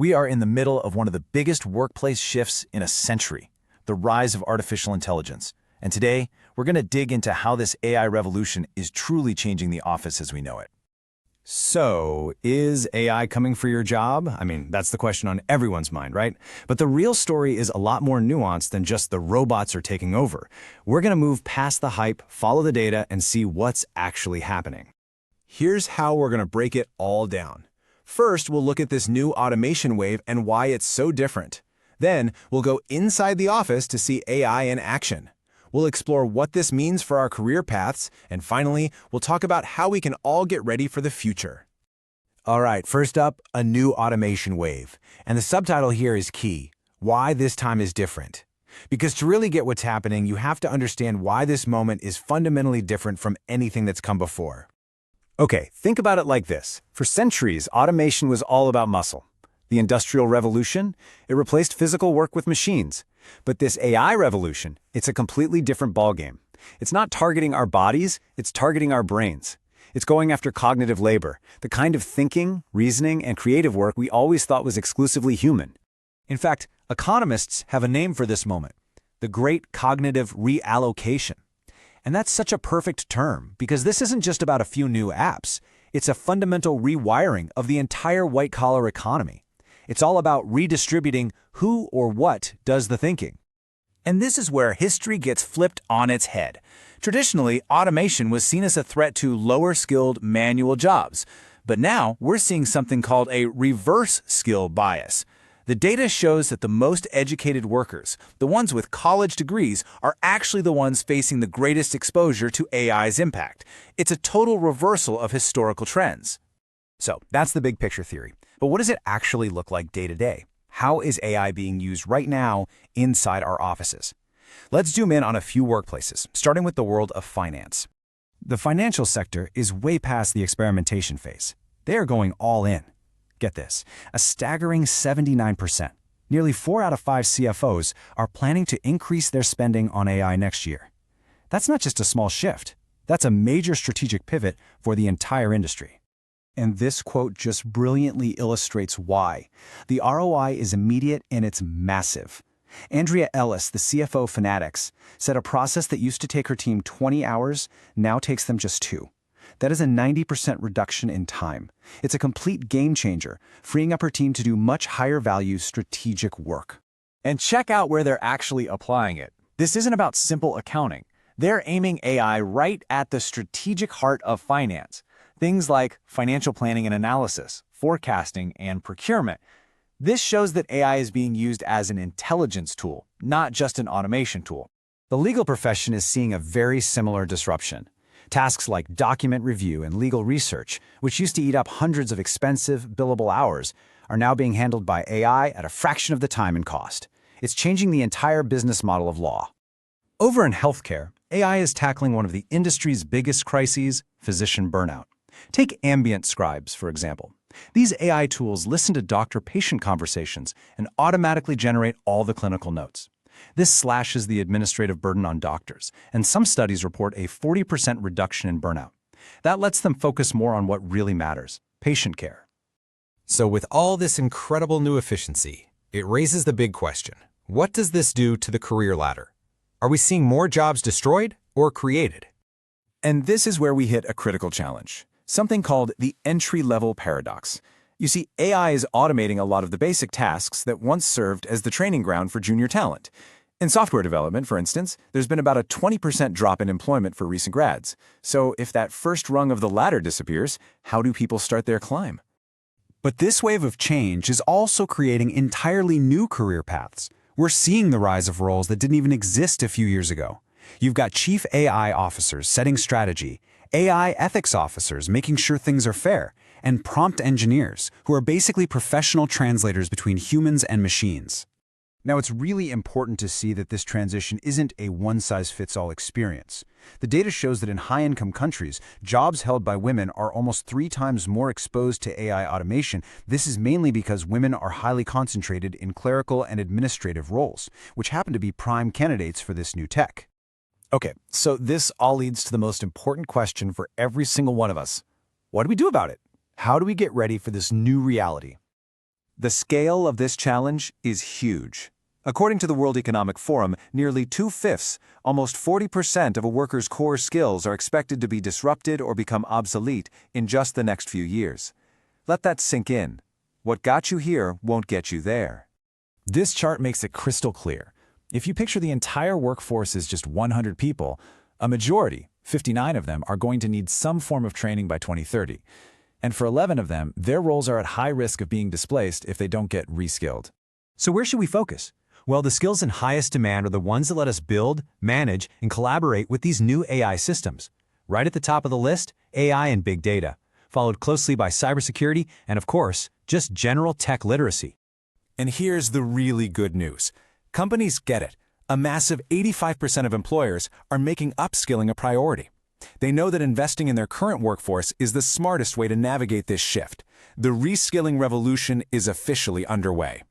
We are in the middle of one of the biggest workplace shifts in a century, the rise of artificial intelligence. And today, we're going to dig into how this AI revolution is truly changing the office as we know it. So, is AI coming for your job? I mean, that's the question on everyone's mind, right? But the real story is a lot more nuanced than just the robots are taking over. We're going to move past the hype, follow the data, and see what's actually happening. Here's how we're going to break it all down. First, we'll look at this new automation wave and why it's so different. Then, we'll go inside the office to see AI in action. We'll explore what this means for our career paths, and finally, we'll talk about how we can all get ready for the future. All right, first up, a new automation wave. And the subtitle here is key: why this time is different. Because to really get what's happening, you have to understand why this moment is fundamentally different from anything that's come before. Okay, think about it like this. For centuries, automation was all about muscle. The Industrial Revolution, it replaced physical work with machines. But this AI revolution, it's a completely different ballgame. It's not targeting our bodies, it's targeting our brains. It's going after cognitive labor, the kind of thinking, reasoning, and creative work we always thought was exclusively human. In fact, economists have a name for this moment: the Great Cognitive Reallocation. And that's such a perfect term, because this isn't just about a few new apps. It's a fundamental rewiring of the entire white-collar economy. It's all about redistributing who or what does the thinking. And this is where history gets flipped on its head. Traditionally, automation was seen as a threat to lower-skilled manual jobs. But now, we're seeing something called a reverse skill bias. The data shows that the most educated workers, the ones with college degrees, are actually the ones facing the greatest exposure to AI's impact. It's a total reversal of historical trends. So, that's the big picture theory. But what does it actually look like day to day? How is AI being used right now inside our offices? Let's zoom in on a few workplaces, starting with the world of finance. The financial sector is way past the experimentation phase. They are going all in. Get this, a staggering 79%. Nearly 4 out of 5 CFOs are planning to increase their spending on AI next year. That's not just a small shift. That's a major strategic pivot for the entire industry. And this quote just brilliantly illustrates why. The ROI is immediate and it's massive. Andrea Ellis, the CFO of Fanatics, said a process that used to take her team 20 hours now takes them just 2. That is a 90% reduction in time. It's a complete game changer, freeing up her team to do much higher value strategic work. And check out where they're actually applying it. This isn't about simple accounting. They're aiming AI right at the strategic heart of finance. Things like financial planning and analysis, forecasting, and procurement. This shows that AI is being used as an intelligence tool, not just an automation tool. The legal profession is seeing a very similar disruption. Tasks like document review and legal research, which used to eat up hundreds of expensive, billable hours, are now being handled by AI at a fraction of the time and cost. It's changing the entire business model of law. Over in healthcare, AI is tackling one of the industry's biggest crises, physician burnout. Take ambient scribes, for example. These AI tools listen to doctor-patient conversations and automatically generate all the clinical notes. This slashes the administrative burden on doctors, and some studies report a 40% reduction in burnout. That lets them focus more on what really matters: patient care. So with all this incredible new efficiency, it raises the big question: what does this do to the career ladder? Are we seeing more jobs destroyed or created? And this is where we hit a critical challenge, something called the entry-level paradox. You see, AI is automating a lot of the basic tasks that once served as the training ground for junior talent. In software development, for instance, there's been about a 20% drop in employment for recent grads. So if that first rung of the ladder disappears, how do people start their climb? But this wave of change is also creating entirely new career paths. We're seeing the rise of roles that didn't even exist a few years ago. You've got chief AI officers setting strategy, AI ethics officers making sure things are fair, and prompt engineers, who are basically professional translators between humans and machines. Now, it's really important to see that this transition isn't a one-size-fits-all experience. The data shows that in high-income countries, jobs held by women are almost 3 times more exposed to AI automation. This is mainly because women are highly concentrated in clerical and administrative roles, which happen to be prime candidates for this new tech. Okay, so this all leads to the most important question for every single one of us. What do we do about it? How do we get ready for this new reality? The scale of this challenge is huge. According to the World Economic Forum, nearly 2/5, almost 40% of a worker's core skills are expected to be disrupted or become obsolete in just the next few years. Let that sink in. What got you here won't get you there. This chart makes it crystal clear. If you picture the entire workforce as just 100 people, a majority, 59 of them, are going to need some form of training by 2030. And for 11 of them, their roles are at high risk of being displaced if they don't get reskilled. So where should we focus? Well, the skills in highest demand are the ones that let us build, manage, and collaborate with these new AI systems. Right at the top of the list, AI and big data, followed closely by cybersecurity and, of course, just general tech literacy. And here's the really good news. Companies get it. A massive 85% of employers are making upskilling a priority. They know that investing in their current workforce is the smartest way to navigate this shift. The reskilling revolution is officially underway.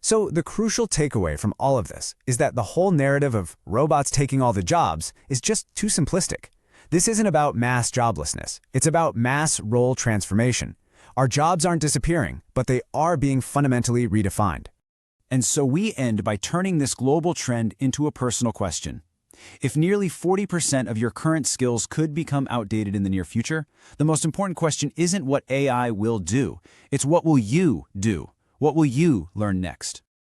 So the crucial takeaway from all of this is that the whole narrative of robots taking all the jobs is just too simplistic. This isn't about mass joblessness. It's about mass role transformation. Our jobs aren't disappearing, but they are being fundamentally redefined. And so we end by turning this global trend into a personal question. If nearly 40% of your current skills could become outdated in the near future, the most important question isn't what AI will do. It's what will you do? What will you learn next?